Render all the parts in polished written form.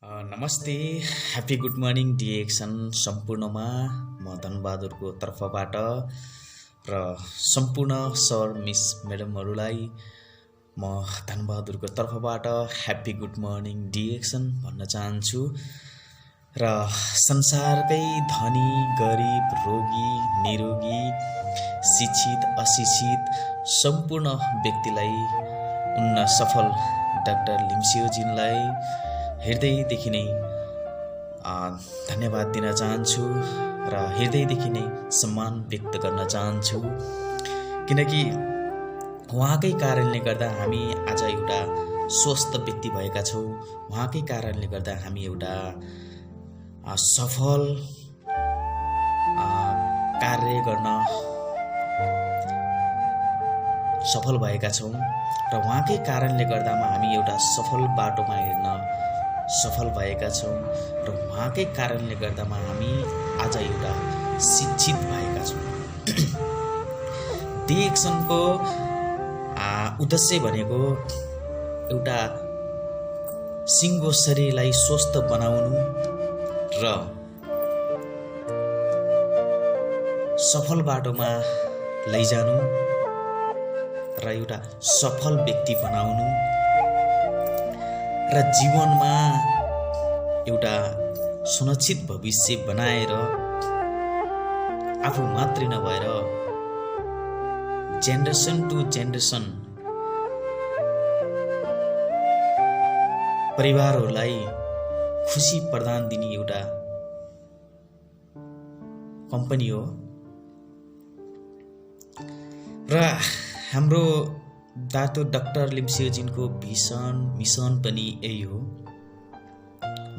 नमस्ते, happy good morning DXN सम्पूर्णमा म धनबहादुरको तर्फबाट र सम्पूर्ण सर मिस म्याडमहरूलाई म धनबहादुरको तर्फबाट ह्याप्पी गुड मर्निङ डिएक्सन भन्न चाहन्छु र संसारकै धनी गरिब रोगी निरोगी शिक्षित अशिक्षित सम्पूर्ण व्यक्तिलाई उन्न सफल डाक्टर लिम्सियोजीलाई हृदयदेखि नै धन्यवाद दिन चाहन्छु र हृदयदेखि नै सम्मान व्यक्त गर्न चाहन्छु किनकि उहाँकै कारणले गर्दा हामी आज एउटा स्वस्थ व्यक्ति भएका छौँ। उहाँकै कारणले गर्दा हामी एउटा सफल कार्य गर्न सफल भएका छौँ र उहाँकै कारणले गर्दामा हामी एउटा सफल बाटोमा हिँड्न सफल भएका छौँ र उहाँकै कारणले गर्दामा हामी आज एउटा शिक्षित भएका छौँ। डिएक्सनको उद्देश्य भनेको एउटा सिङ्गो शरीरलाई स्वस्थ बनाउनु र सफल बाटोमा लैजानु र एउटा सफल व्यक्ति बनाउनु र जीवनमा एउटा सुरक्षित भविष्य बनाएर आफू मात्रै नभएर जेनेरेसन टु जेनेरेसन परिवारहरूलाई खुसी प्रदान दिने एउटा कम्पनी हो र हाम्रो दातो डाक्टर लिम्सियोजीको मिसन पनि यही हो।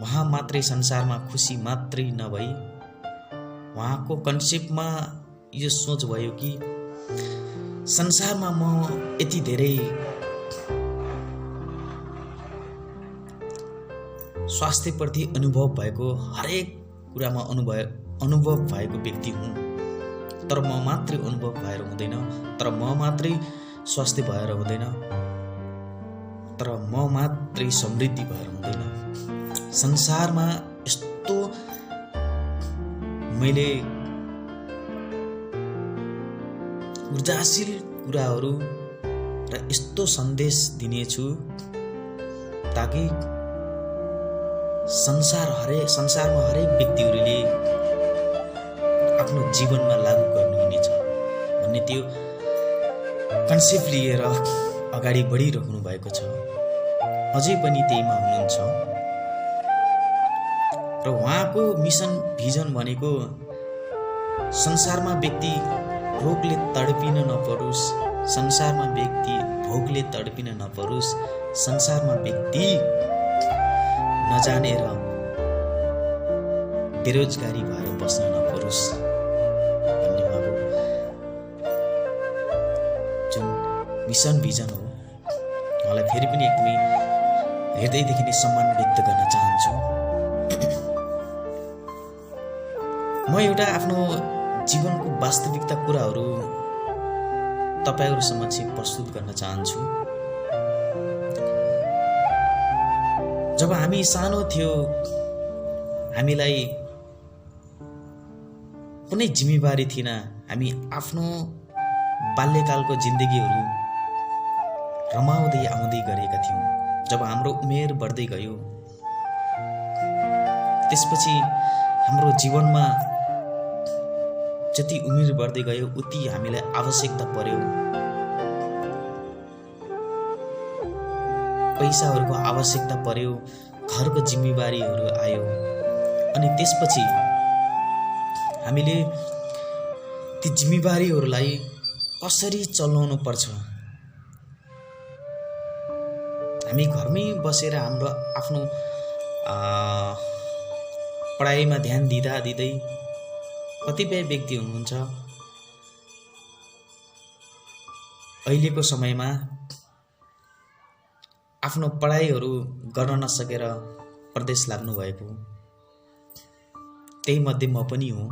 उहाँ मात्रै संसारमा खुसी मात्रै नभई उहाँको कन्सेप्टमा यो सोच भयो कि संसारमा म यति धेरै स्वास्थ्यप्रति अनुभव भएको हरेक कुरामा अनुभव भएको व्यक्ति हुँ, तर म मात्रै अनुभव भएर हुँदैन, तर म मात्रै स्वास्थ्य भएर हुँदैन, तर म मात्रै समृद्धि भएर हुँदैन। संसारमा यस्तो मैले ऊर्जाशील कुराहरू र यस्तो सन्देश दिनेछु ताकि संसारमा हरेक व्यक्तिहरूले आफ्नो जीवनमा लागू गर्नुहुनेछ भन्ने त्यो कन्सेप्ट लिएर अगाडि बढिरहनु भएको छ। अझै पनि त्यहीमा हुनुहुन्छ र उहाँको मिसन भिजन भनेको संसारमा व्यक्ति रोगले तडपिन नपरोस्, संसारमा व्यक्ति भोकले तडपिन नपरोस्, संसारमा व्यक्ति नजानेर बेरोजगारी भएर बस्न नपरोस् भन्ने उहाँको जुन मिसन भिजन हो। उहाँलाई फेरि पनि एकदमै हृदयदेखि नै सम्मान व्यक्त गर्न चाहन्छु। म एउटा आफ्नो जीवनको वास्तविकता कुराहरू तपाईहरु समक्ष प्रस्तुत गर्न चाहन्छु। जब हामी सानो थियो हामीलाई कुनै जिम्मेवारी थिएन, हामी आफ्नो बाल्यकालको जिन्दगीहरू रमाउँदै आउँदै गरेका थियौँ। जब हाम्रो उमेर बढ्दै गयो त्यसपछि हाम्रो जीवनमा जति उमेर बढ्दै गयो उति हामीलाई आवश्यकता पर्यो, पैसाहरूको आवश्यकता पर्यो, घरको जिम्मेवारीहरू आयो अनि त्यसपछि हामीले ती जिम्मेवारीहरूलाई कसरी चलाउनु पर्छ। हामी घरमै बसेर हाम्रो आफ्नो पढाइमा ध्यान दिँदा दिँदै कतिपय व्यक्ति हुनुहुन्छ अहिलेको समयमा आफ्नो पढाइहरू गर्न नसकेर परदेश लाग्नु भएको। त्यही मध्ये म पनि हुँ,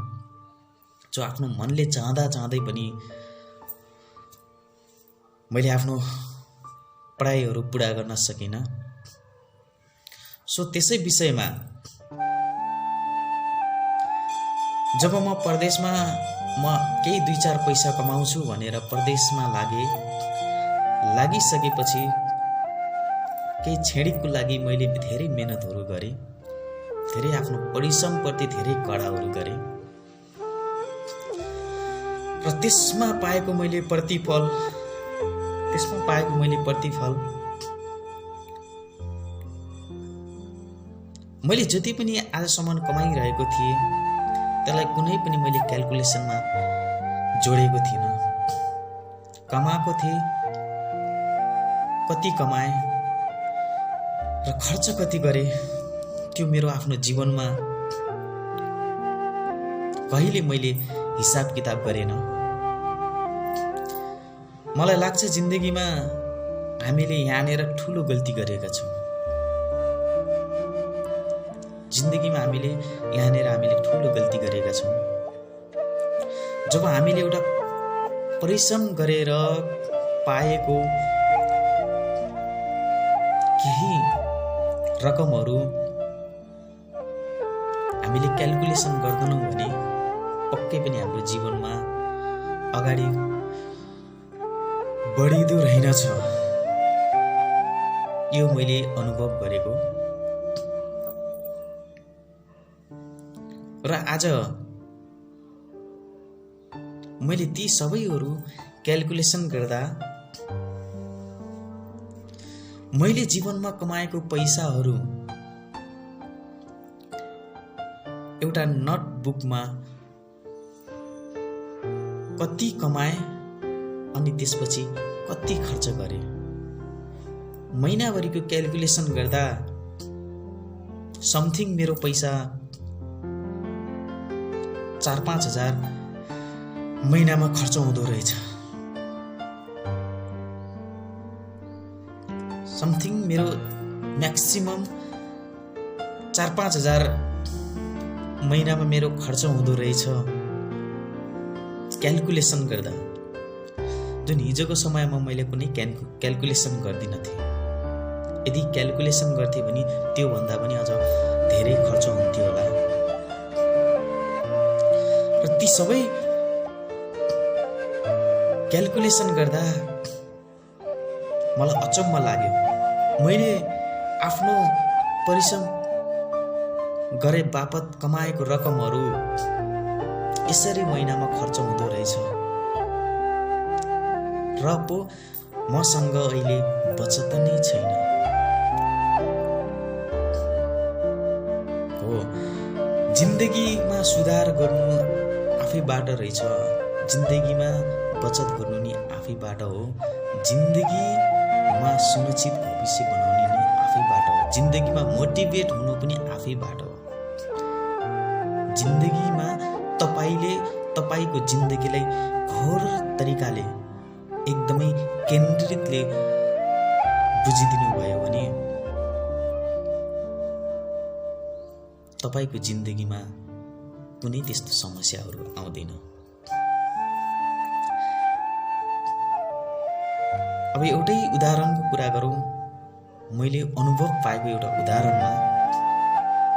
जो आफ्नो मनले चाहँदै पनि मैले आफ्नो पढाइहरू पुरा गर्न सकिनँ। सो त्यसै विषयमा जब म परदेशमा केही 2-4 पैसा कमाउँछु भनेर परदेशमा लागिसकेपछि केही क्षणिकको लागि मैले धेरै मेहनतहरू गरेँ, धेरै आफ्नो परिश्रमप्रति धेरै कडाहरू गरेँ र त्यसमा पाएको मैले प्रतिफल मैले जति पनि आजसम्म कमाइरहेको थिएँ त्यसलाई कुनै पनि मैले क्याल्कुलेसनमा जोडेको थिइनँ। कमाएको थिएँ, कति कमाएँ र खर्च कति गरेँ त्यो मेरो आफ्नो जीवनमा कहिले मैले हिसाब किताब गरेन। मलाई लाग्छ जिन्दगीमा हामीले यहाँनिर ठुलो गल्ती गरेका छौँ। हामीले ठुलो गल्ती गरेका छौँ। जब हामीले एउटा परिश्रम गरेर पाएको केही रकमहरू हामीले क्याल्कुलेसन गर्दैनौँ भने पक्कै पनि हाम्रो जीवनमा अगाडि बढिँदो रहेनछ। यो मैले अनुभव गरेको र आज मैले ती सबैहरू क्याल्कुलेसन गर्दा मैले जीवनमा कमाएको पैसाहरू एउटा नोटबुकमा कति कमाए अनि त्यसपछि कति खर्च गरे महिनाभरिको क्याल्कुलेसन गर्दा समथिङ मेरो पैसा 4-5 हजार महिनामा खर्च हुँदो रहेछ। समथिङ मेरो म्याक्सिमम 4-5 हजार महिनामा मेरो खर्च हुँदो रहेछ क्याल्कुलेसन गर्दा, जुन हिजोको समयमा मैले कुनै क्याल्कुलेसन गर्दिन थिएँ। यदि क्याल्कुलेसन गर्थेँ भने त्योभन्दा पनि अझ धेरै खर्च हुन्थ्यो होला। र ती सबै क्याल्कुलेसन गर्दा मलाई अचम्म लाग्यो। मैले आफ्नो परिश्रम गरे बापत कमाएको रकमहरू यसरी महिनामा खर्च हुँदो रहेछ र पो मसँग अहिले बचत नै छैन। हो, जिन्दगीमा सुधार गर्नु आफैबाट रहेछ। जिन्दगीमा बचत गर्नु नि आफैबाट हो। जिन्दगीमा सुनिश्चित भविष्य बनाउने नि आफैबाट हो। जिन्दगीमा मोटिभेट हुनु पनि आफैबाट हो। जिन्दगीमा तपाईले तपाईको जिन्दगीलाई घोर तरिकाले एकदमै केन्द्रितले बुझिदिनु भयो भने तपाईको जिन्दगीमा कुनै त्यस्तो समस्याहरू आउँदैन। अब एउटै उदाहरणको कुरा गरौँ। मैले अनुभव पाएको एउटा उदाहरणमा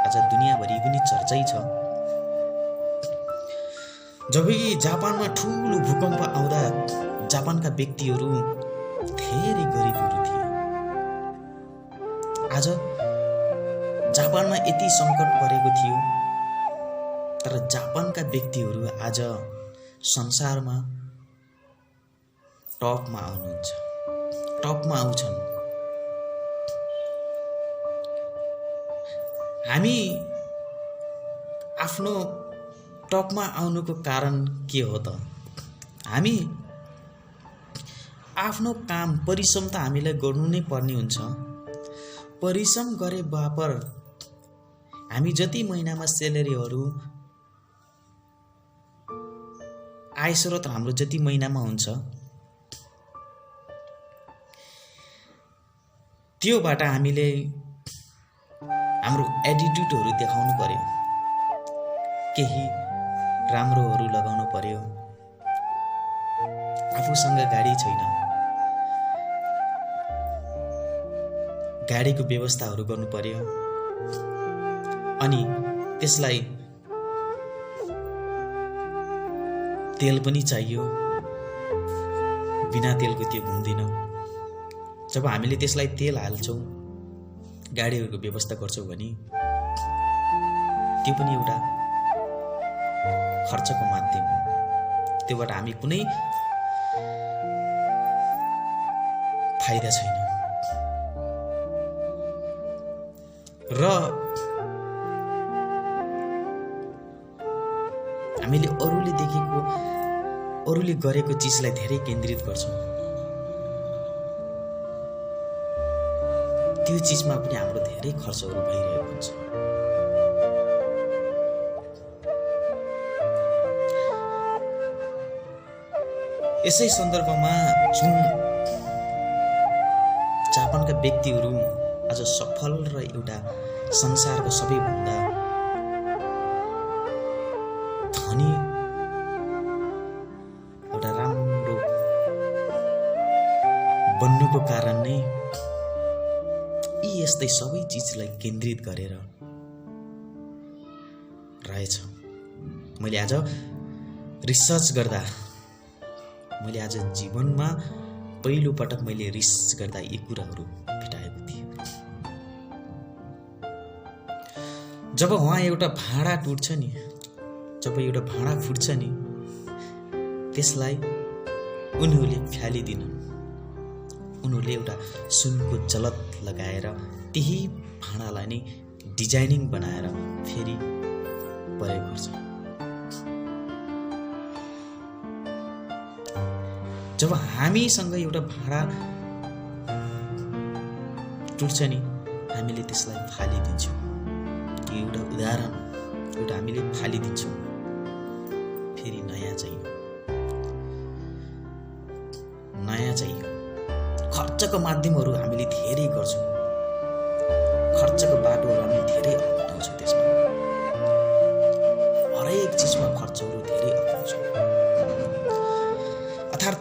आज दुनियाँभरि पनि चर्चै छ। जब जापानमा ठुलो भूकम्प आउँदा जापानका व्यक्तिहरू धेरै गरिबहरू थिए। आज जापानमा यति सङ्कट परेको थियो, तर जापानका व्यक्तिहरू आज संसारमा टपमा आउँछन्। हामी आफ्नो टपमा आउनुको कारण के हो त? हामी आफ्नो काम परिश्रम त हामीलाई गर्नु नै पर्ने हुन्छ। परिश्रम गरे बापर हामी जति महिनामा सेलेरीहरू आय स्रोत हाम्रो जति महिनामा हुन्छ त्योबाट हामीले हाम्रो एटिट्युडहरू देखाउनु पर्यो, केही राम्रोहरू लगाउनु पर्यो। आफूसँग गाडी छैन, गाडीको व्यवस्थाहरू गर्नु पर्यो। अनि त्यसलाई तेल पनि चाहियो, बिना तेलको त्यो घुम्दैन। जब हामीले त्यसलाई तेल हाल्छौँ, गाडीहरूको व्यवस्था गर्छौँ भने त्यो पनि एउटा खर्चको माध्यम हो। त्योबाट हामी कुनै फाइदा छैन। र हामीले अरूले गरेको चिजलाई धेरै केन्द्रित गर्छौँ। त्यो चिजमा पनि हाम्रो धेरै खर्चहरू भइरहेको हुन्छ। यसै सन्दर्भमा जुन जापानका व्यक्तिहरू आज सफल र एउटा संसारको सबैभन्दा धनी एउटा राम्रो बन्नुको कारण नै यी यस्तै सबै चिजलाई केन्द्रित गरेर रहेछ। मैले आज रिसर्च गर्दा, मैले आज जीवनमा पहिलो पटक मैले रिसर्च गर्दा यी कुराहरू भेटाएको थिएँ। जब वहाँ एउटा भाँडा टुट्छ नि, जब एउटा भाँडा फुट्छ नि, त्यसलाई उनीहरूले फ्यालिदिनन्। उनीहरूले एउटा सुनको जलत लगाएर त्यही भाँडालाई नै डिजाइनिङ बनाएर फेरि प्रयोग गर्छ। जब हामीसँग एउटा भाँडा टुट्छ नि, हामीले त्यसलाई फालिदिन्छौँ। त्यो एउटा उदाहरण, एउटा हामीले फालिदिन्छौँ, फेरि नयाँ चाहियो। खर्चको माध्यमहरू हामीले धेरै गर्छौँ, खर्चको बाटोहरू हामी धेरै अपनाउँछौँ। त्यसमा हरेक चिजमा खर्चहरू धेरै अपनाउँछौँ। अर्थात्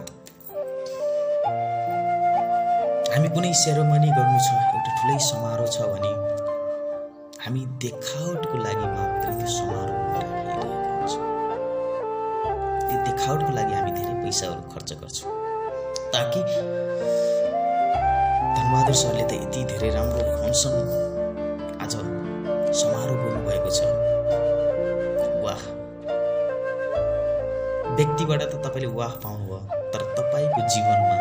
हामी कुनै सेरोमनी गर्नु छ, एउटा ठुलै समारोह छ भने हामी देखावटको लागि मात्र त्यो समारोह राखिरहेका हुन्छौँ। त्यो देखावटको लागि हामी धेरै पैसाहरू खर्च गर्छौँ, ताकि धनबहादुर सरले त यति धेरै राम्रो फङ्सन आज समारोह गर्नुभएको छ। वाह! व्यक्तिबाट त तपाईँले वाह पाउनुभयो, तर तपाईँको जीवनमा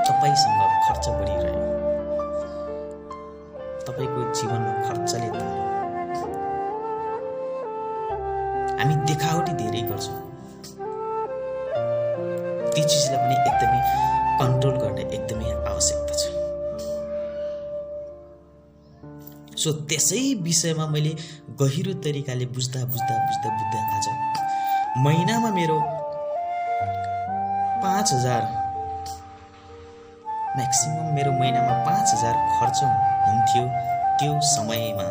तपाईँसँग खर्च बढिरह्यो, तपाईँको जीवनमा खर्चले तान्यो। हामी देखावटी धेरै गर्छौँ। ती चिजलाई पनि एकदमै कन्ट्रोल गर्ने एकदमै आवश्यकता छ। सो त्यसै विषयमा मैले गहिरो तरिकाले बुझ्दा आज महिनामा मेरो 5,000 म्याक्सिमम मेरो महिनामा 5,000 खर्च हुन्थ्यो त्यो समयमा।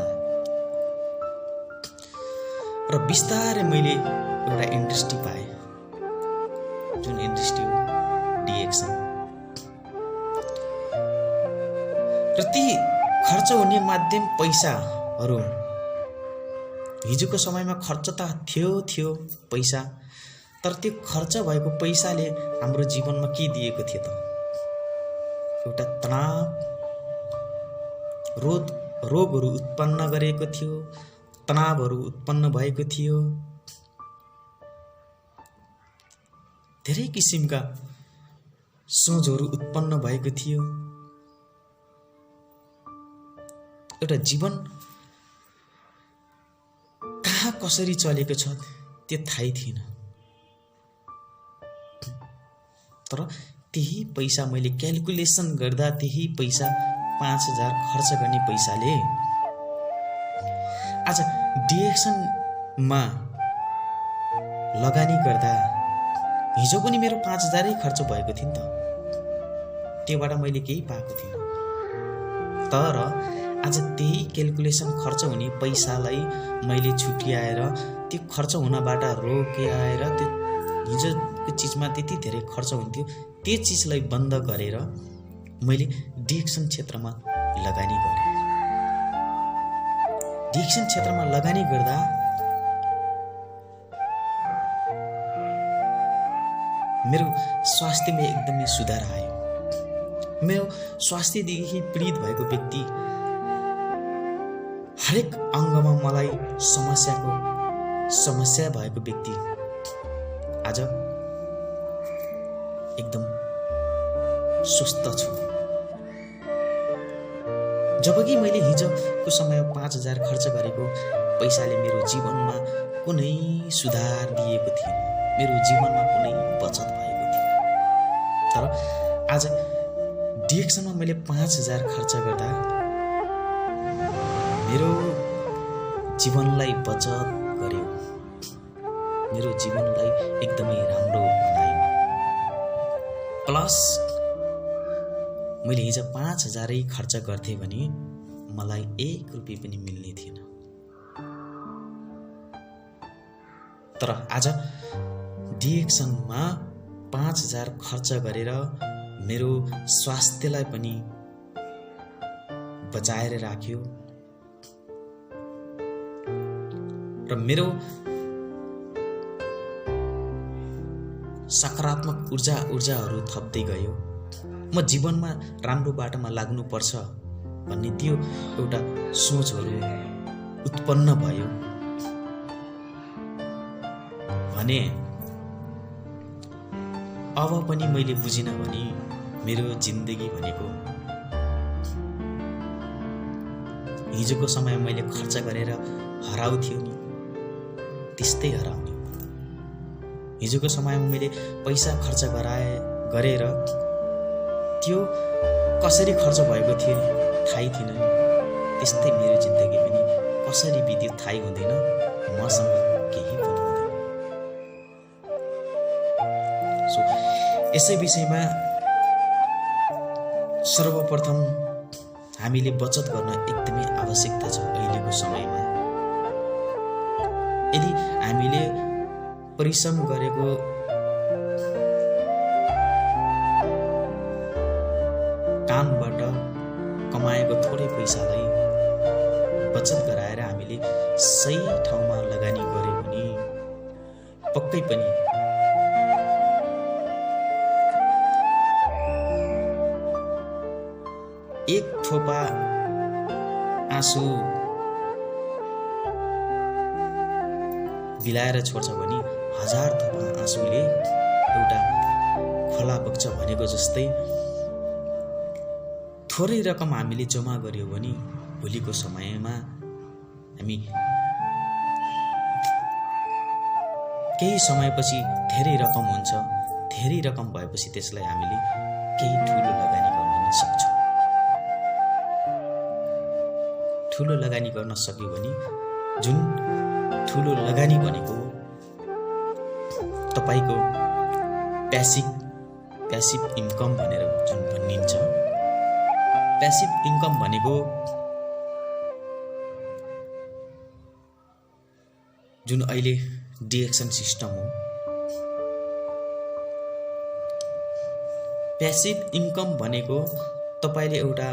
र बिस्तारै मैले एउटा इन्डस्ट्री पाएँ, जुन इन्डस्ट्री हो डिएक्सन। र ती खर्च हुने माध्यम पैसाहरू, हिजोको समयमा खर्च त थियो पैसा, तर त्यो खर्च भएको पैसाले हाम्रो जीवनमा के दिएको थियो त? एउटा तनाव, रोगहरू उत्पन्न गरेको थियो, तनावहरू उत्पन्न भएको थियो, धेरै किसिमका सोचहरू उत्पन्न भएको थियो। एउटा जीवन कहाँ कसरी चलेको छ त्यो थाहै थिएन। तर त्यही पैसा मैले क्यालकुलेसन गर्दा, त्यही पैसा 5,000 खर्च गर्ने पैसाले आज डिएक्सनमा लगानी गर्दा हिजो पनि मेरो 5,000 खर्च भएको थियो नि त। त्योबाट मैले केही पाएको थिइनँ। तर आज त्यही क्यालकुलेसन खर्च हुने पैसालाई मैले छुट्याएर त्यो खर्च हुनबाट रोकाएर त्यो हिजोको चिजमा त्यति धेरै खर्च हुन्थ्यो, त्यो चिजलाई बन्द गरेर मैले डिएक्सन क्षेत्रमा लगानी गरेँ। डिरेक्सन क्षेत्रमा लगानी गर्दा मेरो स्वास्थ्यमा एकदमै सुधार आयो। मेरो स्वास्थ्यदेखि पीडित भएको व्यक्ति हरेक अङ्गमा मलाई समस्या भएको व्यक्ति आज एकदम स्वस्थ छु। जबकि मैले हिजोको समय 5,000 खर्च गरेको पैसाले मेरो जीवनमा कुनै सुधार दिएको थिएन, मेरो जीवनमा कुनै बचत भएको थिएन। तर आज डिरेक्सनमा मैले 5,000 खर्च गर्दा मेरो जीवनलाई बचत गर्यो, मेरो जीवनलाई एकदमै राम्रो बनायो। प्लस मैले हिजो 5,000 खर्च गर्थेँ भने मलाई 1 रुपियाँ पनि मिल्ने थिएन। तर आज डिरेक्सनमा 5,000 खर्च गरेर मेरो स्वास्थ्यलाई पनि बचाएर राख्यो र मेरो सकारात्मक ऊर्जाहरू थप्दै गयो। म जीवनमा राम्रो बाटोमा लाग्नुपर्छ भन्ने त्यो एउटा सोचहरू उत्पन्न भयो भने अब पनि मैले बुझिनँ भने मेरो जिन्दगी भनेको हिजोको समय मैले खर्च गरेर हराउँथ्यो नि त्यस्तै हराउने। हिजोको समयमा मैले पैसा खर्च गरेर त्यो कसरी खर्च भएको थियो थाहै थिएन नि, त्यस्तै मेरो जिन्दगी पनि कसरी बित्यो थाहै हुँदैन, मसँग केही पनि हुँदैन। सो यसै विषयमा सर्वप्रथम हामीले बचत गर्न एकदमै आवश्यकता छ। अहिलेको समयमा यदि हामीले परिश्रम गरेको कामबाट कमाएको थोरै पैसालाई बचत गराएर हामीले सही ठाउँमा लगानी गर्यो भने पक्कै पनि एक थोपा आँसु बिलाएर छोड्छ भने 1000 थोपा आँसुले एउटा खोला बग्छ भनेको जस्तै थोरै रकम हामीले जम्मा गर्यो भने भोलिको समयमा हामी केही समयपछि धेरै रकम हुन्छ। धेरै रकम भएपछि त्यसलाई हामीले केही ठुलो लगानी गर्न सक्छौँ। ठुलो लगानी गर्न सक्यो भने जुन ठुलो लगानी भनेको तपाईको प्यासिभ इन्कम भनेर जुन भनिन्छ, प्यासिभ इन्कम भनेको जुन अहिले डिरेक्सन सिस्टम हो। प्यासिभ इन्कम भनेको तपाईले एउटा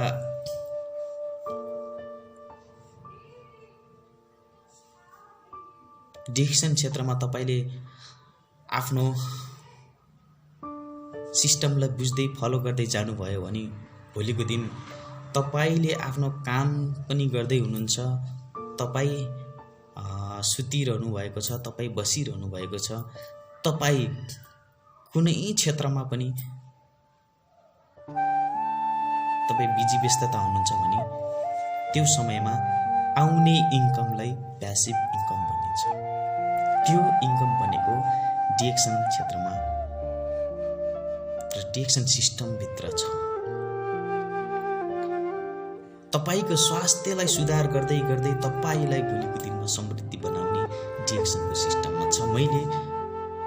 डिरेक्सन क्षेत्रमा तपाईले आफ्नो सिस्टमलाई बुझ्दै फलो गर्दै जानुभयो भने भोलिको दिन तपाईले आफ्नो काम पनि गर्दै हुनुहुन्छ, तपाई सुतिरहनु भएको छ, तपाई बसिरहनु भएको छ, तपाई कुनै क्षेत्रमा पनि तपाई बिजी व्यस्तता हुनुहुन्छ भने त्यो समयमा आउने इन्कमलाई प्यासिभ इन्कम भनिन्छ। त्यो इन्कम भनेको डिरेक्सन क्षेत्रमा र डिरेक्सन सिस्टमभित्र छ। तपाईको स्वास्थ्यलाई सुधार गर्दै गर्दै तपाईलाई भोलिको दिनमा समृद्धि बनाउने डिरेक्सनको सिस्टममा छ। मैले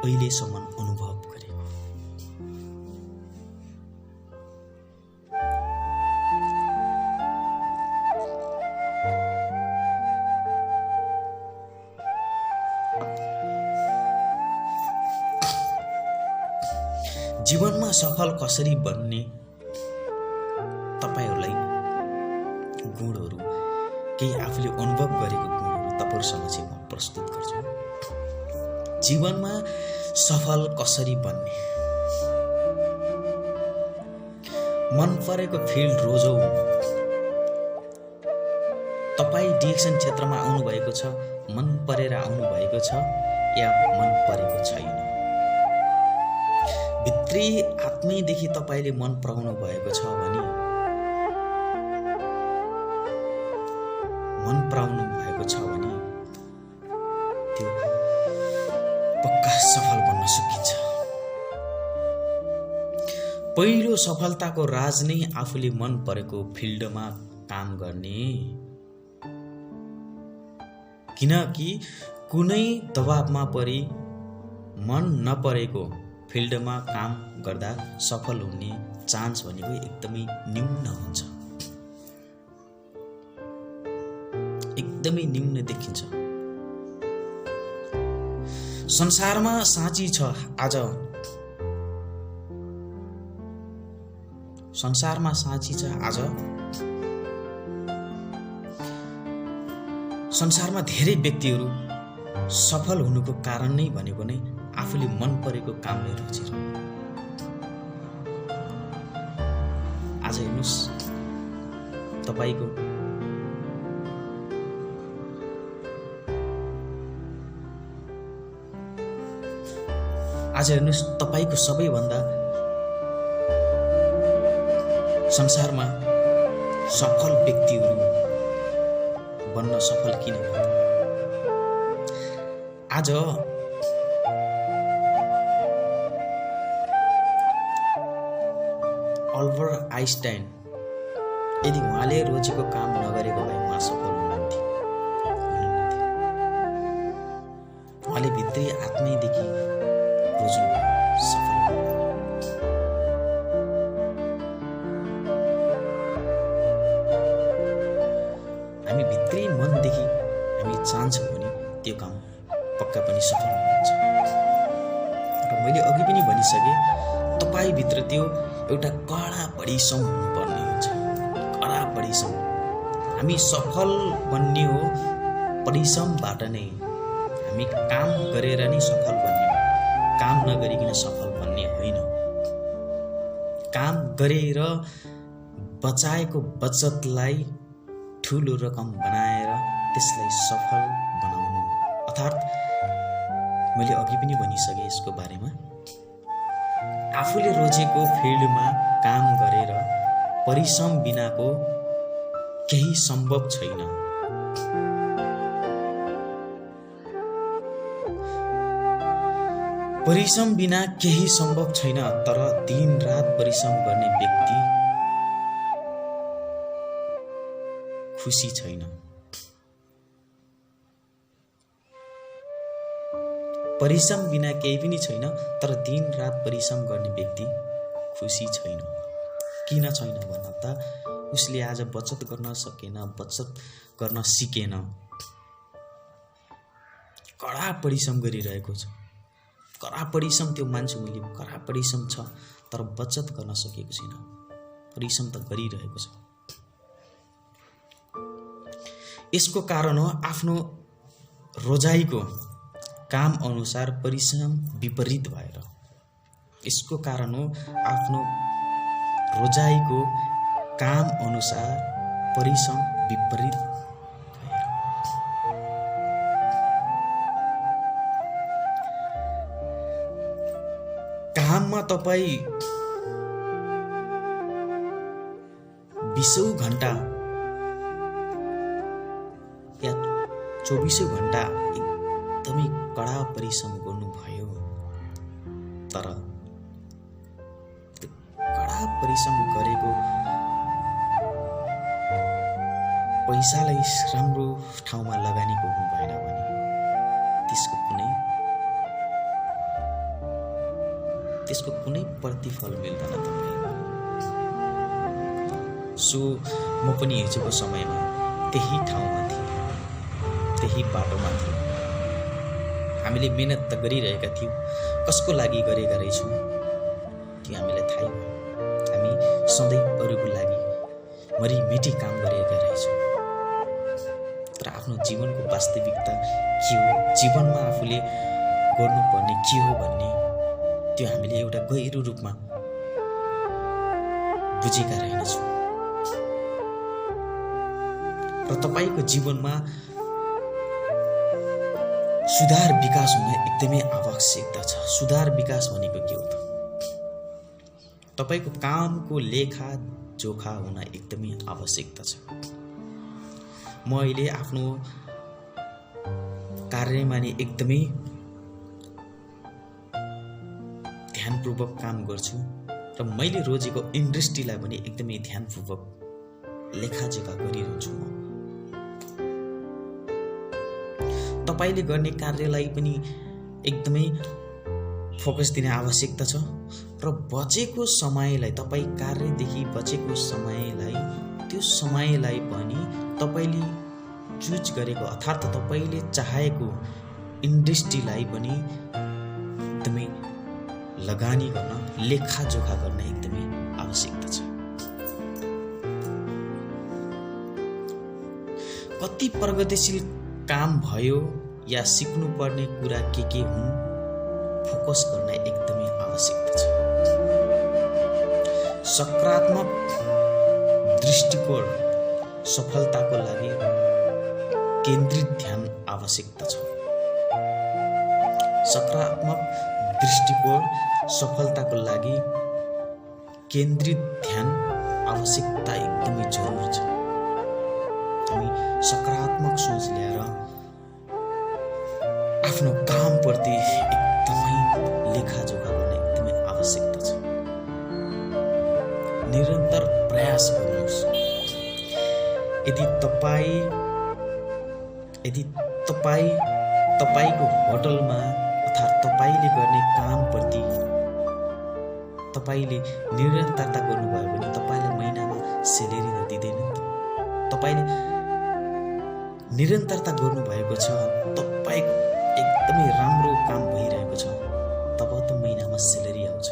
अहिलेसम्म अनुभव गरेको जीवनमा सफल कसरी बन्ने तपाईहरुलाई गुणहरू केही आफूले अनुभव गरेको गुणहरू तपाईहरु समक्ष म प्रस्तुत गर्छु। जीवनमा सफल कसरी बन्ने? मन परेको फिल्ड रोजौ। तपाई डिरेक्सन क्षेत्रमा आउनु भएको छ, मन परेर आउनु भएको छ या मन परेको छैन? भित्री आत्मैदेखि तपाईले मन पराउनु भएको छ भने, मन पराउनु भएको छ भने त्यो पक्का सफल बन्न सकिन्छ। पहिलो सफलताको राज नै आफूले मन परेको फिल्डमा काम गर्ने। किनकि कुनै दबावमा परि मन नपरेको फिल्डमा काम गर्दा सफल हुने चान्स भनेको एकदमै न्यून हुन्छ, एकदमै न्यून देखिन्छ। संसारमा साँची छ आज, संसारमा साँची छ आज। संसारमा धेरै व्यक्तिहरू सफल हुनुको कारण नै भनेको नै आफूले मन परेको कामले रुचि रहनु। आज हेर्नुस् तपाईको सबैभन्दा संसारमा सफल व्यक्तिहरू बन्न सफल किन भयो? आज अल्बर्ट आइन्स्टाइन यदि उहाँले रोजेको काम नगरेको भए उहाँ सफल हुनुहुन्थ्यो। उहाँले भित्री आत्मैदेखि रोज्नु सफल। हामी भित्री मनदेखि हामी चाहन्छौँ भने त्यो काम पक्का पनि सफल हुन्छ। र मैले अघि पनि भनिसकेँ, तपाईभित्र त्यो एउटा कडा परिश्रम हुनुपर्ने हुन्छ। कडा परिश्रम। हामी सफल बन्ने हो परिश्रमबाट नै। हामी काम गरेर नै सफल बन्ने हो, काम नगरिकन सफल बन्ने होइन। काम गरेर बचाएको बचतलाई ठुलो रकम बनाएर त्यसलाई सफल बनाउनु। अर्थात् मैले अघि पनि भनिसकेँ यसको बारेमा, आफूले रोजेको फिल्डमा काम गरेर परिश्रम बिनाको केही सम्भव छैन। परिश्रम बिना केही सम्भव छैन। तर दिन रात परिश्रम गर्ने व्यक्ति खुसी छैन। परिश्रम बिना केही पनि छैन, तर दिन रात परिश्रम गर्ने व्यक्ति खुसी छैन। किन छैन भन्न त उसले आज बचत गर्न सकेन, बचत गर्न सिकेन। कडा परिश्रम गरिरहेको छ, कडा परिश्रम त्यो मान्छे मैले कडा परिश्रम छ, तर बचत गर्न सकेको छैन। परिश्रम त गरिरहेको छ। यसको कारण हो आफ्नो रोजाइको काम अनुसार परिश्रम विपरीत भएर। यसको कारण हो आफ्नो रोजाइको काम अनुसार परिश्रम विपरीत भएर। काममा तपाई 20 घण्टा या 24 घण्टा एकदमै कडा परिश्रम गर्नुभयो, तर कडा परिश्रम गरेको पैसालाई राम्रो ठाउँमा लगानी गर्नु भएन भने त्यसको कुनै प्रतिफल मिल्दैन तपाईलाई। सो म पनि हिजोको समयमा त्यही ठाउँमा थिएँ, त्यही बाटोमा थिएँ। हामीले मेहनत त गरिरहेका थियौँ, कसको लागि गरेका रहेछौँ त्यो हामीलाई थाहै भयो। हामी सधैँ अरूको लागि मरिमेटी काम गरेका रहेछौँ। तर आफ्नो जीवनको वास्तविकता के हो, जीवनमा आफूले गर्नुपर्ने के हो भन्ने त्यो हामीले एउटा गहिरो रूपमा बुझेका रहेनछौँ। र तपाईको जीवनमा सुधार विकास हुन एकदमै आवश्यकता छ। सुधार विकास भनेको के हो त? तपाईको कामको लेखा जोखा हुन एकदमै आवश्यकता छ। म अहिले आफ्नो कार्यमा नि एकदमै ध्यानपूर्वक काम गर्छु र मैले रोजेको इन्डस्ट्रीलाई पनि एकदमै ध्यानपूर्वक लेखाजोखा गरिरहन्छु। म तपाईले गर्ने कार्यलाई पनि एकदमै फोकस दिने आवश्यकता छ र बचेको समयलाई, तपाईँ कार्यदेखि बचेको समयलाई, त्यो समयलाई पनि तपाईले चुज गरेको अर्थात् तपाईले चाहेको इन्डस्ट्रीलाई पनि एकदमै लगानी गर्न, लेखाजोखा गर्न एकदमै आवश्यकता छ। कति प्रगतिशील काम भयो या सिक्नुपर्ने कुरा के हुन्, फोकस गर्न एकदमै आवश्यकता छ। सकारात्मक दृष्टिकोण सफलताको लागि केन्द्रित ध्यान आवश्यकता छ। सकारात्मक दृष्टिकोण सफलताको लागि केन्द्रित ध्यान आवश्यकता एकदमै जरुरी छ। हामी सकारात्मक सोच ल्याएर आफ्नो कामप्रति एकदमै लेखाजोखा गर्न एकदमै आवश्यकता छ। निरन्तर प्रयास गर्नुहोस्। यदि तपाईको होटलमा अर्थात् तपाईले गर्ने कामप्रति तपाईले निरन्तरता गर्नुभयो भने तपाईलाई महिनामा सेलेरी त दिँदैन नि त। तपाईले निरन्तरता गर्नुभएको छ, तपाईको एकदमै राम्रो काम भइरहेको छ, तब त महिनामा सेलेरी आउँछ।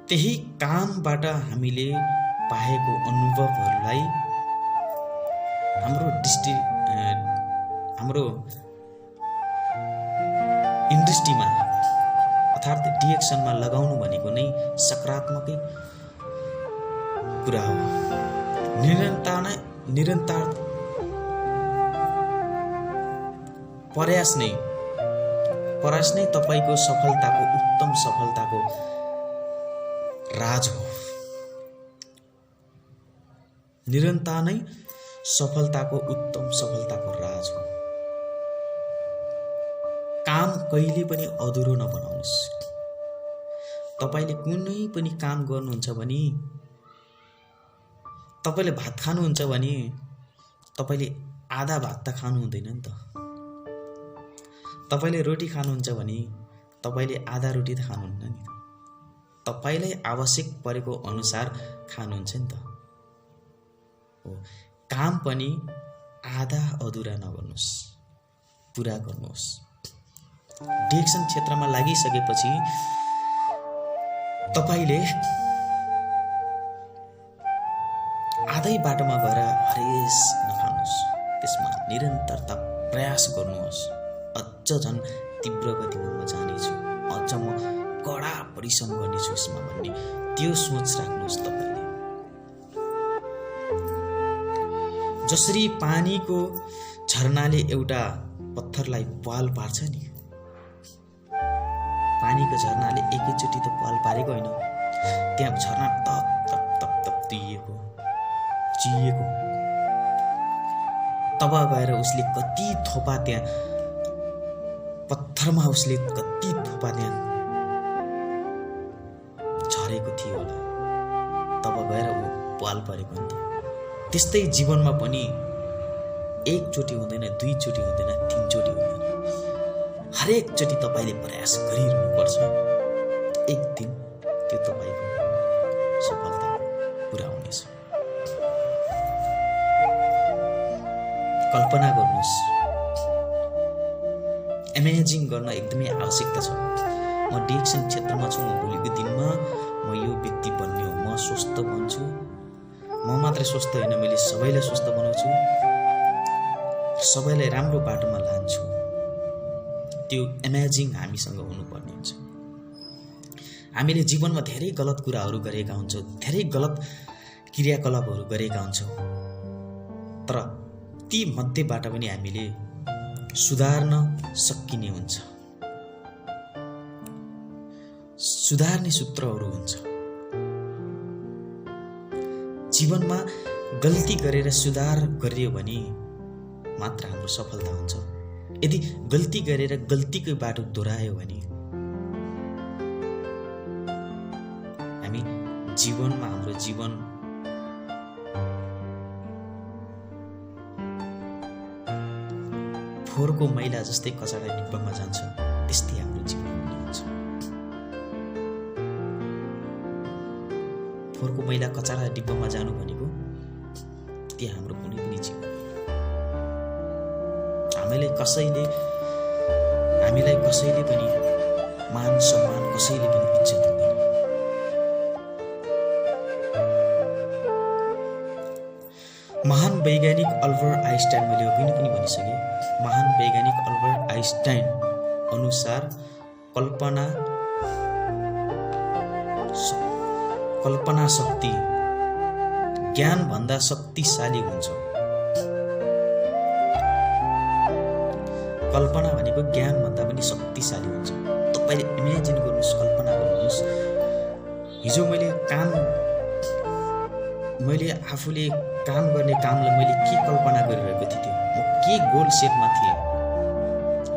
त्यही कामबाट हामीले पाएको अनुभवहरूलाई हाम्रो इन्डस्ट्रीमा अर्थात् डिरेक्सनमा लगाउनु भनेको नै सकारात्मकै कुरा हो। निरन्तर प्रयास नै तपाईको सफलताको, उत्तम सफलताको राज हो। निरन्तर नै सफलताको, उत्तम सफलताको राज हो। काम कहिले पनि अधुरो नबनाउनुहोस्। तपाईले कुनै पनि काम गर्नुहुन्छ भने, तपाईले भात खानुहुन्छ भने तपाईले आधा भात त खानु हुँदैन नि त। तपाईले रोटी खानुहुन्छ भने तपाईले आधा रोटी त खानुहुन्न नि। तपाईलाई आवश्यक परेको अनुसार खानुहुन्छ नि त। हो, काम पनि आधा अधुरा नगर्नुहोस्, पुरा गर्नुहोस्। डिरेक्सन क्षेत्रमा लागिसकेपछि तपाईले आधै बाटोमा गएर हरेस नखानुहोस्। त्यसमा निरन्तरता प्रयास गर्नुहोस्। अझ झन् तीव्र गतिमा म जानेछु, अझ म कडा परिश्रम गर्नेछु यसमा भन्ने त्यो सोच राख्नुहोस्। तपाईले जसरी पानीको झरनाले एउटा पत्थरलाई पाल पार्छ नि, पानीको झरनाले एकैचोटि त पाल पारेको होइन, त्यहाँ झरना तप तप तप तप चिएको, तब गएर उसले कति थोपा त्यहाँ पत्थरमा उसले कति थोपा त्यहाँ झरेको थियो होला, तब गएर ऊ पाल परेको नि त। त्यस्तै जीवनमा पनि एकचोटि हुँदैन, दुईचोटि हुँदैन, तीनचोटि हुँदैन, हरेक चोटि तपाईले प्रयास गरिरहनुपर्छ। एक दिन त्यो तपाईको सफलता पुरा हुनेछ। कल्पना गर्नुहोस्, इमेजिन गर्न एकदमै आवश्यकता छ। म डिरेक्सन क्षेत्रमा छु, म भोलिको दिनमा म यो व्यक्ति बन्ने हो, म स्वस्थ बन्छु, म मात्रै स्वस्थ होइन, मैले सबैलाई स्वस्थ बनाउँछु, सबैलाई राम्रो बाटोमा लान्छु। त्यो इमेजिङ हामीसँग हुनुपर्ने हुन्छ। हामीले जीवनमा धेरै गलत कुराहरू गरेका हुन्छौँ, धेरै गलत क्रियाकलापहरू गरेका हुन्छौँ, तर ती मध्येबाट पनि हामीले सुधार्न सकिने हुन्छ। सुधार्ने सूत्रहरू हुन्छ। जीवनमा गल्ती गरेर सुधार गरियो भने मात्र हाम्रो सफलता हुन्छ। यदि गल्ती गरेर गल्तीकै बाटो दोहोऱ्यायो भने हामी जीवनमा हाम्रो जीवन फोहोरको मैला जस्तै कचडा डिब्बामा जान्छ, त्यस्तै हाम्रो जीवन पनि हुन्छ। फोहोरको मैला कचडा डिब्बामा जानु भनेको त्यहाँ हाम्रो कुनै पनि जीवन। हामीलाई कसैले पनि मान सम्मान, कसैले पनि इज्जत हुँदैन। महान वैज्ञानिक अल्बर्ट आइन्स्टाइन, मैले अघि पनि भनिसकेँ, महान वैज्ञानिक अल्बर्ट आइन्स्टाइन अनुसार कल्पना शक्ति ज्ञान भन्दा शक्तिशाली हुन्छ। कल्पना भनेको ज्ञान भन्दा पनि शक्तिशाली हुन्छ। तपाईले इमेजिन गर्नुहोस्, कल्पना गर्नुहोस्, हिजो मैले आफूले काम गर्ने कामलाई मैले के कल्पना गरिरहेको थिएँ, म के गोल सेटमा थिएँ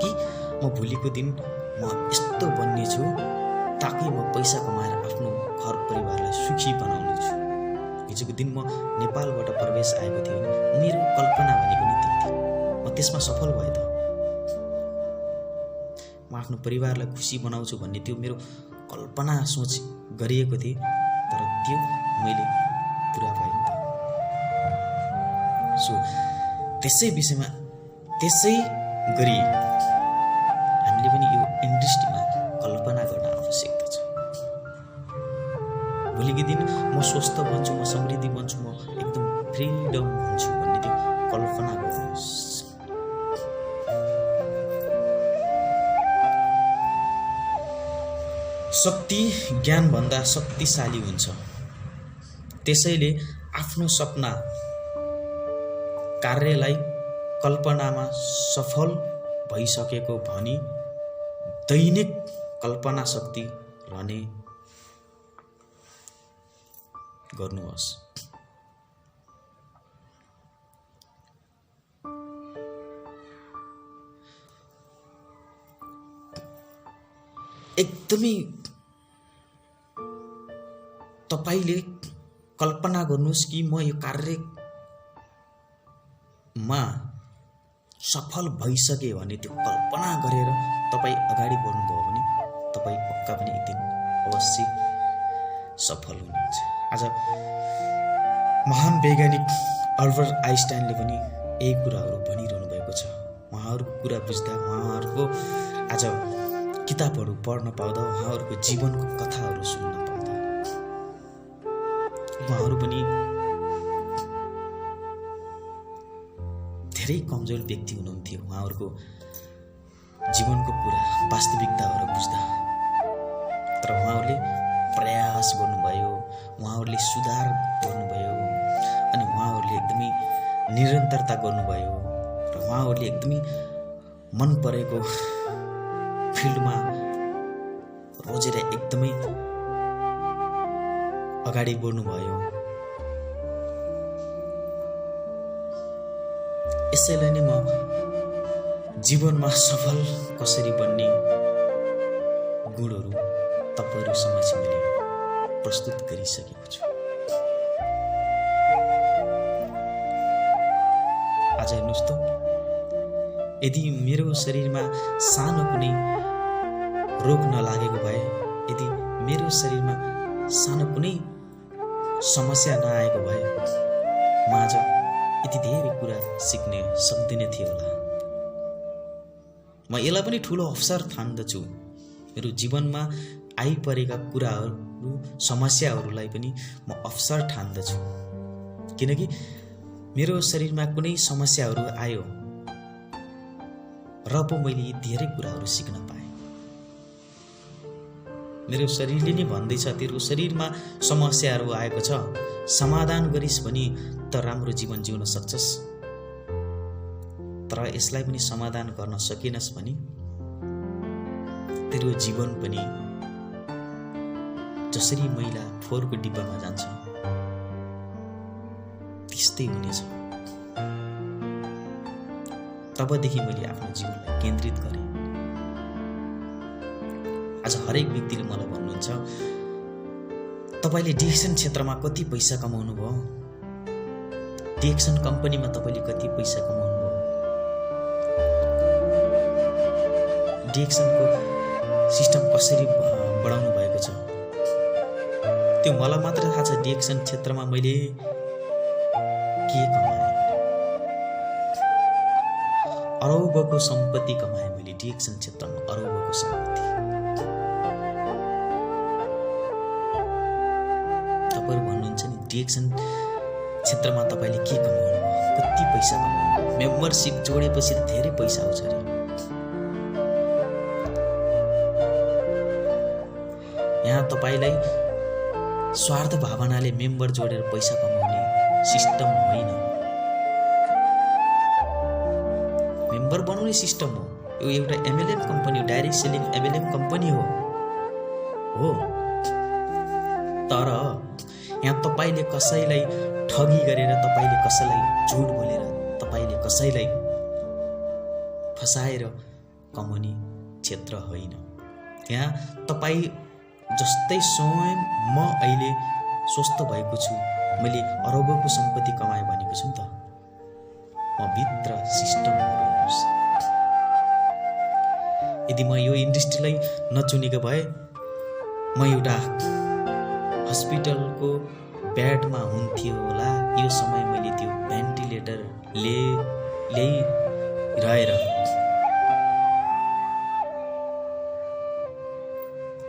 कि म भोलिको दिन म यस्तो बन्नेछु ताकि म पैसा कमाएर आफ्नो घर परिवारलाई सुखी बनाउने छु। हिजोको दिन म नेपालबाट प्रवेश आएको थिएँ भने मेरो कल्पना भनेको नि त्यही थियो। म त्यसमा सफल भएँ त। म आफ्नो परिवारलाई खुसी बनाउँछु भन्ने त्यो मेरो कल्पना सोच गरिएको थिएँ, तर त्यो मैले पुरा भएँ नि त। सो त्यसै विषयमा त्यसै गरी हामीले पनि यो इन्डस्ट्रीमा कल्पना गर्न आवश्यकता छ। भोलिको दिन म स्वस्थ बन्छु, म समृद्धि बन्छु, म एकदम फ्रिडम हुन्छु भन्ने त्यो कल्पना गर्नुहोस्। शक्ति ज्ञान भन्दा शक्तिशाली हुन्छ। त्यसैले आफ्नो सपना कार्यलाई कल्पनामा सफल भइसकेको भनी दैनिक कल्पना शक्ति रहने गर्नुहोस्। एकदमै तपाईले कल्पना गर्नुहोस् कि म यो कार्यमा सफल भइसके भने त्यो कल्पना गरेर तपाईँ अगाडि बढ्नुभयो भने तपाईँ पक्का पनि एक दिन अवश्य सफल हुनुहुन्छ। आज महान वैज्ञानिक अल्बर्ट आइन्स्टाइनले पनि यही कुराहरू भनिरहनु भएको छ। उहाँहरूको कुरा बुझ्दा, उहाँहरूको आज किताबहरू पढ्न पाउँदा, उहाँहरूको जीवनको कथाहरू सुन्न पाउँदा, उहाँहरू पनि धेरै कमजोर व्यक्ति हुनुहुन्थ्यो। उहाँहरूको जीवनको कुरा वास्तविकताहरू बुझ्दा, तर उहाँहरूले प्रयास गर्नुभयो, उहाँहरूले सुधार गर्नुभयो, अनि उहाँहरूले एकदमै निरन्तरता गर्नुभयो र उहाँहरूले एकदमै मन परेको फिल्डमा रोजेर एकदमै अगाडि बढ्नुभयो। यसैलाई नै म जीवनमा सफल कसरी बन्ने गुणहरू तपाईहरु समक्ष मैले प्रस्तुत गरिसकेको छु। आज हेर्नुस् त, यदि मेरो शरीरमा सानो कुनै रोग नलागेको भए, यदि मेरो शरीरमा सानो कुनै समस्या नआएको भए, म आज यति धेरै कुरा सिक्ने सक्दिनँ थिएँ होला। म यसलाई पनि ठुलो अवसर ठान्दछु। मेरो जीवनमा आइपरेका कुराहरू, समस्याहरूलाई पनि म अवसर ठान्दछु। किनकि मेरो शरीरमा कुनै समस्याहरू आयो र पो मैले यी धेरै कुराहरू सिक्न पाएँ। मेरो शरीरले नै भन्दैछ तेरो शरीरमा समस्याहरू आएको छ, समाधान गरिस् भने त राम्रो जीवन जिउन सक्छस्, तर यसलाई पनि समाधान गर्न सकेनस् भने तेरो जीवन पनि जसरी मैला फोहोरको डिब्बामा जान्छ त्यस्तै हुनेछ। तबदेखि मैले आफ्नो जीवनलाई केन्द्रित गरेँ। आज हरेक व्यक्तिले मलाई भन्नुहुन्छ तपाईले डिएक्सन क्षेत्रमा कति पैसा कमाउनु भयो, डिएक्सन कम्पनीमा तपाईले कति पैसा कमाउनु भयो, डिएक्सनको सिस्टम कसरी बढाउनु भएको छ, त्यो मलाई मात्र थाहा छ। डिएक्सन क्षेत्रमा मैले के कमाएँ, अरबको सम्पत्ति कमाएँ मैले डिएक्सन क्षेत्रमा, अरबको सम्पत्ति। तपाईहरु भन्नुहुन्छ नि डिएक्सन क्षेत्रमा तपाईले के कमाउनु भयो, कति पैसा कमाउनु भयो, मेम्बरशिप जोडेपछि त धेरै पैसा आउँछ रे। यहाँ तपाईलाई स्वार्थ भावनाले मेम्बर जोडेर पैसा कमाउने सिस्टम होइन, मेम्बर बनाउने सिस्टम हो। यो एउटा एमएलएम कम्पनी हो, डाइरेक्ट सेलिङ एमएलएम कम्पनी हो। तर यहाँ तपाईले कसैलाई ठगी गरेर, तपाईले कसैलाई झुट बोलेर, तपाईले कसैलाई फसाएर कमाउने क्षेत्र होइन। यहाँ तपाई जस्तै स्वयं म अहिले स्वस्थ भएको छु, मैले अरबको सम्पत्ति कमाएँ भनेको छु नि त। म भित्र सिस्टम हेर्नुहोस्, यदि म यो इन्डस्ट्रीलाई नचुनेको भए म एउटा हस्पिटलको बेडमा हुन्थ्यो होला। यो समय मैले त्यो भेन्टिलेटर ल्याइरहेर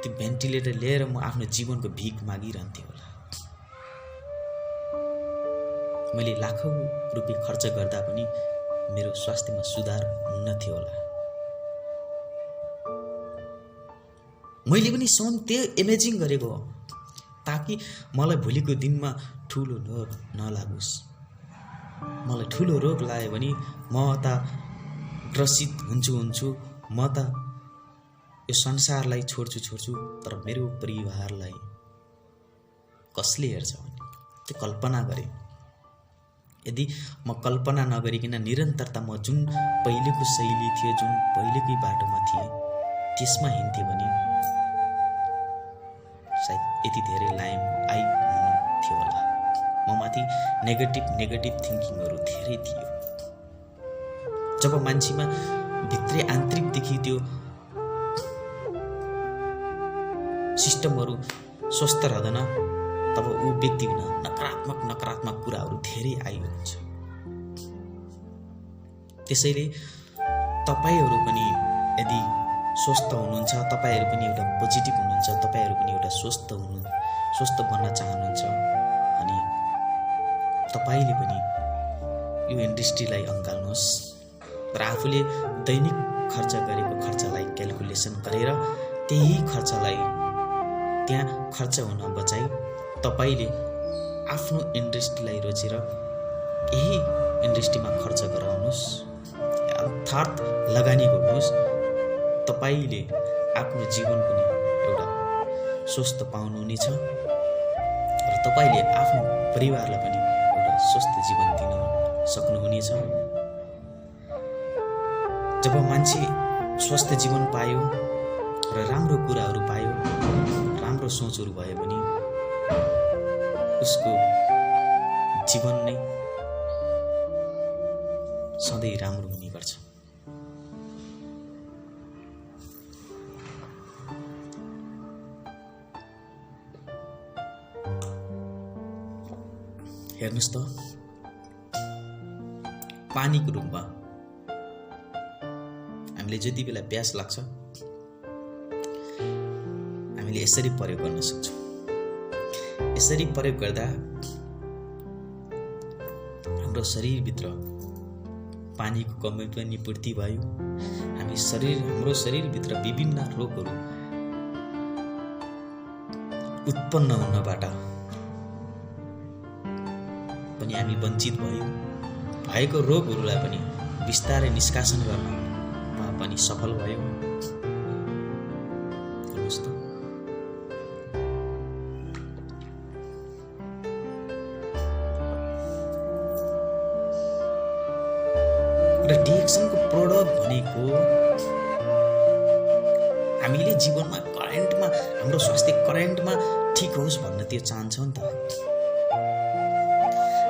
त्यो भेन्टिलेटर लिएर म आफ्नो जीवनको भिख मागिरहन्थेँ होला। मैले लाखौं रुपियाँ खर्च गर्दा पनि मेरो स्वास्थ्यमा सुधार हुन्न थियो होला। मैले पनि स्वयं त्यो इमेजिङ गरेको हो ताकि मलाई भोलिको दिनमा ठुलो रोग नलागोस्। मलाई ठुलो रोग लाग्यो भने म त ग्रसित हुन्छु, म त यो संसारलाई छोड्छु, तर मेरो परिवारलाई कसले हेर्छ भने त्यो कल्पना गरेँ। यदि म कल्पना नगरिकन निरन्तरता म जुन पहिलेको शैली थियो, जुन पहिलेकै बाटोमा थिएँ त्यसमा हिँड्थेँ भने सायद यति धेरै लाइम हुनु थियो होला। म माथि नेगेटिभ थिङ्किङहरू धेरै थियो। जब मान्छेमा भित्रै आन्तरिकदेखि त्यो सिस्टमहरू स्वस्थ रहँदैन तब ऊ व्यक्तिमा नकारात्मक कुराहरू धेरै आइरहन्छ। त्यसैले तपाईहरू पनि यदि स्वस्थ हुनुहुन्छ, तपाईहरू पनि एउटा पोजिटिभ हुनुहुन्छ, तपाईहरू पनि एउटा स्वस्थ बन्न चाहनुहुन्छ अनि तपाईले पनि यो इन्डस्ट्रीलाई अँगाल्नुहोस् र आफूले दैनिक खर्च गरेको खर्चलाई क्याल्कुलेसन गरेर त्यही खर्चलाई त्यहाँ खर्च हुन बचाई तपाईले आफ्नो इन्डस्ट्रीलाई रोजेर यही इन्डस्ट्रीमा खर्च गराउनुहोस्, अर्थात् लगानी गर्नुहोस्। तपाईले आफ्नो जीवन पनि एउटा स्वस्थ पाउनुहुनेछ र तपाईले आफ्नो परिवारलाई पनि एउटा स्वस्थ जीवन दिन सक्नुहुनेछ। जब मान्छे स्वस्थ जीवन पायो र राम्रो कुराहरू पायो, राम्रो सोचहरू भयो भने उसको जीवन नै सधैँ राम्रो हुने गर्छ। हेर्नुस् त, पानीको रूपमा हामीले जति बेला प्यास लाग्छ हामीले यसरी प्रयोग गर्न सक्छौँ। यसरी प्रयोग गर्दा हाम्रो शरीरभित्र पानीको कमी पनि पूर्ति भयो। हाम्रो शरीरभित्र विभिन्न रोगहरू उत्पन्न हुनबाट पनि हामी वञ्चित भएको रोगहरूलाई पनि बिस्तारै निष्कासन गर्नमा पनि सफल भयो। हेर्नुहोस् त, र डिएक्सनको प्रोडक्ट भनेको हामीले जीवनमा हाम्रो स्वास्थ्य करेन्टमा ठिक होस् भन्न त्यो चाहन्छौँ नि त।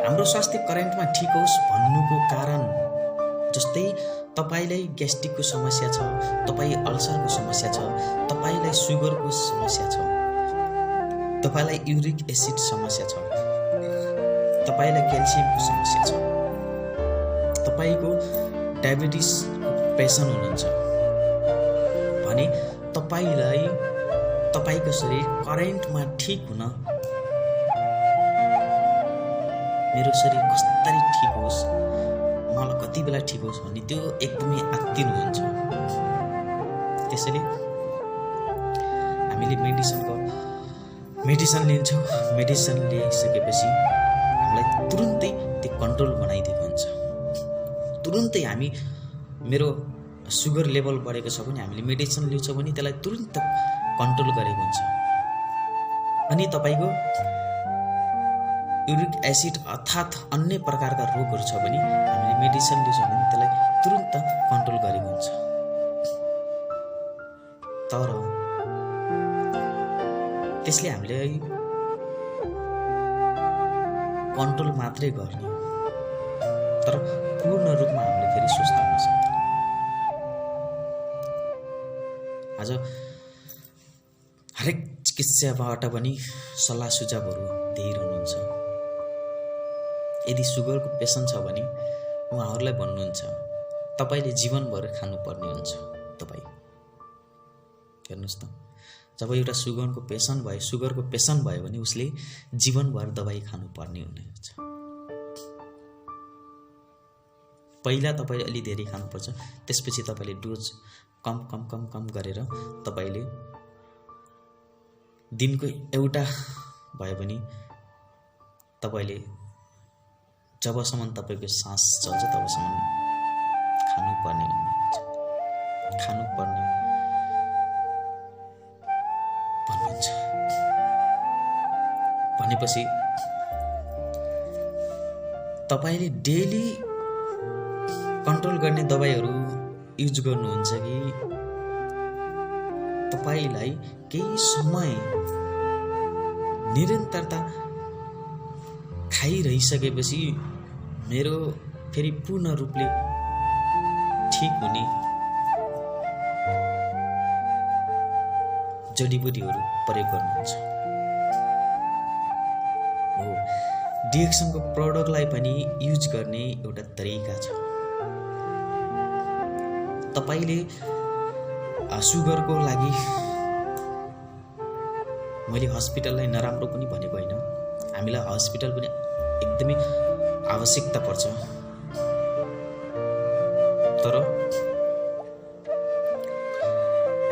हाम्रो स्वास्थ्य करेन्टमा ठिक होस् भन्नुको कारण जस्तै तपाईलाई ग्यास्ट्रिकको समस्या छ, तपाईँ अल्सरको समस्या छ, तपाईलाई सुगरको समस्या छ, तपाईलाई युरिक एसिड समस्या छ, तपाईलाई क्याल्सियमको समस्या छ, तपाईको डायबिटिसको पेसेन्ट हुनुहुन्छ भने तपाईको शरीर करेन्टमा ठिक हुन मेरो शरीर कसरी ठिक होस्, मलाई कति बेला ठिक होस् भन्ने त्यो एकदमै आत्तिनुहुन्छ। त्यसैले हामीले मेडिसिन लिन्छौँ। मेडिसिन लिइसकेपछि हामीलाई तुरुन्तै त्यो कन्ट्रोल बनाइदिएको हुन्छ। तुरुन्तै मेरो सुगर लेभल बढेको छ भने हामीले मेडिसिन लिन्छौँ भने त्यसलाई तुरुन्त कन्ट्रोल गरेको हुन्छ। अनि तपाईँको युरिक एसिड अर्थात् अन्य प्रकारका रोगहरू छ भने हामीले मेडिसिन लिन्छौँ भने त्यसलाई तुरुन्त कन्ट्रोल गरेको हुन्छ। तर त्यसले हामीले कन्ट्रोल मात्रै गर्ने हो, तर पूर्ण रूपमा हामीले फेरि स्वस्थ हुन सक्दैन। आज हरेक चिकित्साबाट पनि सल्लाह सुझावहरू दिइरहनुहुन्छ। यदि सुगरको पेसेन्ट छ भने उहाँहरूलाई भन्नुहुन्छ तपाईँले जीवनभर खानुपर्ने हुन्छ। तपाईँ हेर्नुहोस् त, जब एउटा सुगरको पेसेन्ट भयो भने उसले जीवनभर दबाई खानुपर्ने हुनेछ। पहिला तपाईँले अलि धेरै खानुपर्छ, त्यसपछि तपाईँले डोज कम गरेर तपाईँले दिनको एउटा भयो भने तपाईँले जबसम्म तपाईँको सास चल्छ तबसम्म खानुपर्ने भन्नुहुन्छ। भनेपछि तपाईँले डेली कन्ट्रोल गर्ने दबाईहरू युज गर्नुहुन्छ कि तपाईँलाई केही समय निरन्तरता खाइरहिसकेपछि मेरो फेरि पूर्ण रूपले ठिक हुने जडीबुटीहरू प्रयोग गर्नुहुन्छ। हो, डिएक्सनको प्रोडक्टलाई पनि युज गर्ने एउटा तरिका छ। तपाईले सुगरको लागि मैले हस्पिटललाई नराम्रो पनि भनेको होइन, हामीलाई हस्पिटल पनि एकदमै आवश्यकता पर्छ। तर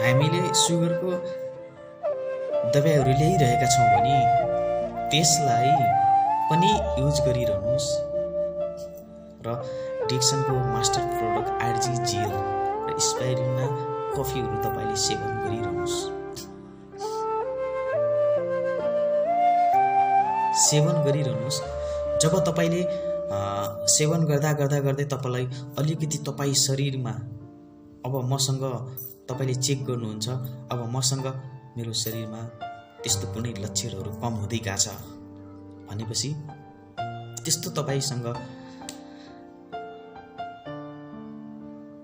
हामीले सुगरको दबाईहरू ल्याइरहेका छौँ भने त्यसलाई पनि युज गरिरहनुहोस् र डिएक्सनको मास्टर प्रोडक्ट आरजी जेल र स्पाइरुलिना कफीहरू तपाईँले सेवन गरिरहनुहोस्। जब तपाईँले सेवन गर्दै तपाईँलाई अलिकति तपाईँ शरीरमा अब मसँग तपाईँले चेक गर्नुहुन्छ, अब मसँग मेरो शरीरमा त्यस्तो कुनै लक्षणहरू कम हुँदै गएको छ भनेपछि त्यस्तो तपाईँसँग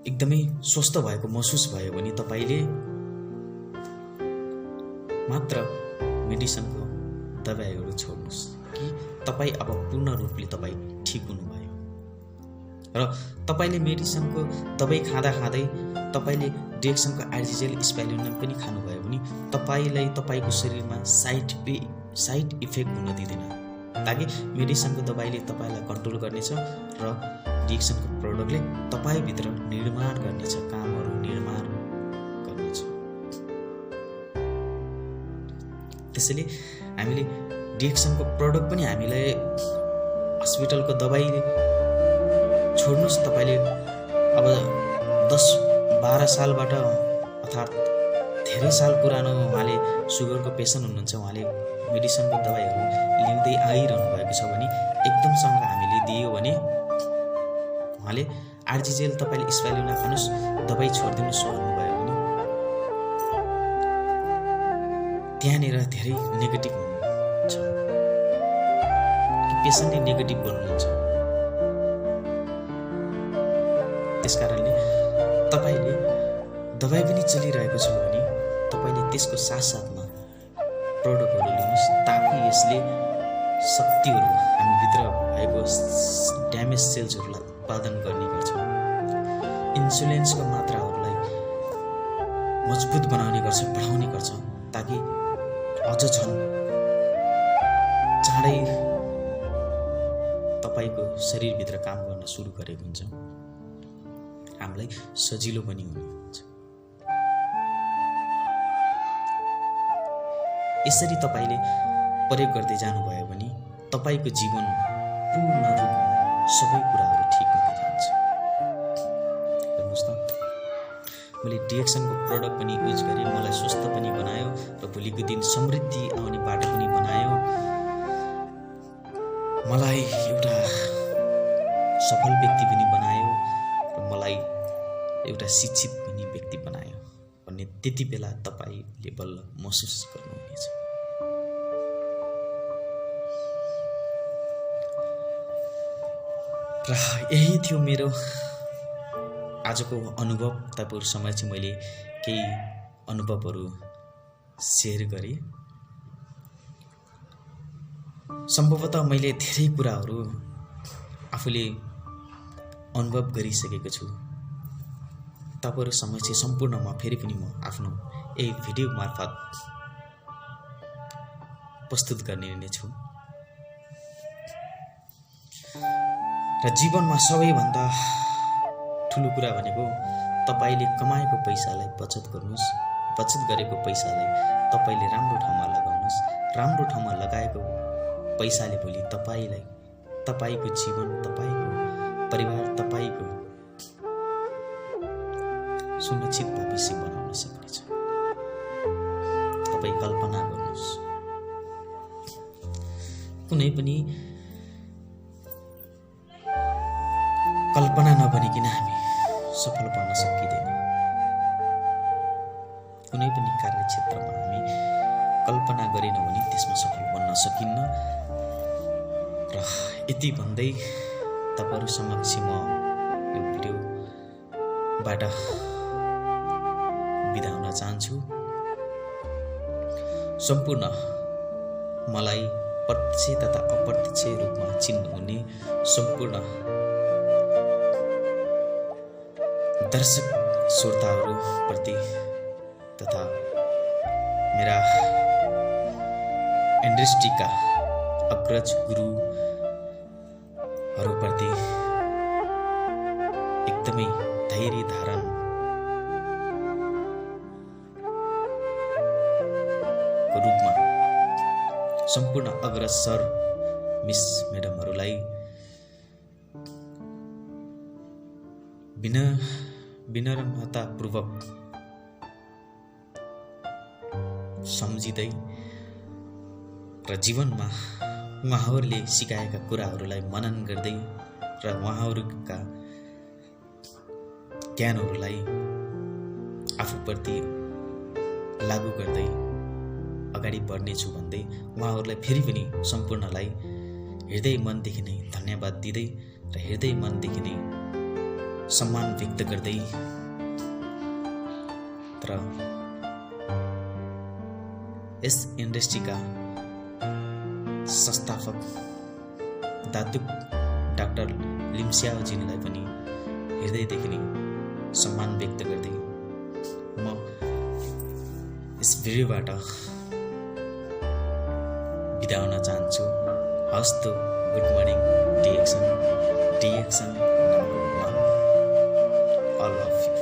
एकदमै स्वस्थ भएको महसुस भयो भने तपाईँले मात्र मेडिसिनको दबाईहरू छोड्नुहोस् कि तपाईँ अब पूर्ण रूपले तपाईँ ठिक हुनुभयो। र तपाईँले मेडिसिनको दबाई खाँदै तपाईँले डिएक्सनको आरजिजेल स्पाइरुलिना पनि खानुभयो भने तपाईँलाई तपाईँको शरीरमा साइड इफेक्ट हुन दिँदैन। ताकि मेडिसिनको दबाईले तपाईँलाई कन्ट्रोल गर्नेछ र डिएक्सनको प्रोडक्टले तपाईँभित्र निर्माण गर्नेछ, कामहरू निर्माण गर्नेछ। त्यसैले हामीले डिएक्सनको प्रोडक्ट पनि हामीलाई हस्पिटलको दबाईले छोड्नुहोस्, तपाईँले अब 10-12 सालबाट अर्थात् धेरै साल पुरानो उहाँले सुगरको पेसेन्ट हुनुहुन्छ, उहाँले मेडिसिनको दबाईहरू लिँदै आइरहनु भएको छ भने एकदमसँग हामीले दियो भने उहाँले आरजिजेल तपाईँले स्पाइरुलिना खानुहोस्, दबाई छोडिदिनुहोस् भन्नुभयो भने त्यहाँनिर धेरै नेगेटिभ हुन्छ, पेसेन्टले नेगेटिभ बन्नुहुन्छ। त्यसकारणले तपाईँले दबाई पनि चलिरहेको छ भने तपाईँले त्यसको साथसाथमा प्रोडक्टहरू लिनुहोस्, ताकि यसले शक्तिहरू हामीभित्र भएको ड्यामेज सेल्सहरूलाई उत्पादन गर्ने गर्छ, इन्सुलिन्सको मात्राहरूलाई मजबुत बनाउने गर्छ, बढाउने गर्छ, ताकि अझ झन् चाँडै तपाईँको शरीरभित्र काम गर्न सुरु गरेको हुन्छ, हामीलाई सजिलो पनि हुन्छ। यसरी तपाईँले प्रयोग गर्दै जानुभयो भने तपाईँको जीवन पूर्ण रूपमा सबै कुराहरू ठिक हुँदै जान्छ। हेर्नुहोस् त, मैले डिएक्सनको प्रोडक्ट पनि युज गरेँ, मलाई स्वस्थ पनि बनायो र भोलिको दिन समृद्धि आउने बाटो पनि बनायो, मलाई एउटा सफल व्यक्ति पनि बनायो र मलाई एउटा शिक्षित पनि व्यक्ति बनायो भन्ने त्यति बेला तपाईँले बल्ल महसुस गर्नुहुनेछ। र यही थियो मेरो आजको अनुभव। तपाईँहरू समक्ष मैले केही अनुभवहरू सेयर गरेँ। सम्भवतः मैले धेरै कुराहरू आफूले अनुभव गरिसकेको छु। तपाईँहरू समक्ष सम्पूर्णमा फेरि पनि म आफ्नो यही भिडियो मार्फत प्रस्तुत गर्ने नै छु। र जीवनमा सबैभन्दा ठुलो कुरा भनेको तपाईँले कमाएको पैसालाई बचत गर्नुहोस्, बचत गरेको पैसालाई तपाईँले राम्रो ठाउँमा लगाउनुहोस्, राम्रो ठाउँमा लगाएको पैसाले भोलि तपाईँलाई, तपाईँको जीवन, तपाईँको परिवार, तपाईँको सुनिश्चित भविष्य बनाउन सक्नेछ। तपाईँ कल्पना गर्नुहोस्, कुनै पनि कल्पना नबनिकन हामी सफल बन्न सकिँदैन। कुनै पनि कार्यक्षेत्रमा हामी कल्पना गरेनौँ भने त्यसमा सफल बन्न सकिन्न। र यति भन्दै तपाईँहरू समक्ष म यो भिडियोबाट बिदा हुन चाहन्छु। सम्पूर्ण मलाई प्रत्यक्ष तथा अप्रत्यक्ष रूपमा चिन्नुहुने सम्पूर्ण दर्शक श्रोताहरूप्रति तथा मेरा इन्डस्ट्रीका अग्रज गुरुहरूप्रति एकदमै धैर्य धारण रूपमा सम्पूर्ण अग्रज सर मिस म्याडमहरूलाई विनम्रतापूर्वक सम्झिँदै र जीवनमा उहाँहरूले सिकाएका कुराहरूलाई मनन गर्दै र उहाँहरूका ज्ञानहरूलाई आफूप्रति लागू गर्दै अगाडि बढ्नेछु भन्दै उहाँहरूलाई फेरि पनि सम्पूर्णलाई हृदय मनदेखि नै धन्यवाद दिँदै र हृदय मनदेखि नै सम्मान व्यक्त गर्दै र यस इन्डस्ट्रीका संस्थापक दातुक डाक्टर लिम्स्याओजीलाई पनि हृदयदेखि नै सम्मान व्यक्त गर्दै म यस भिडियोबाट बिदा हुन चाहन्छु। हस् त good morning DXN number 1 I love you.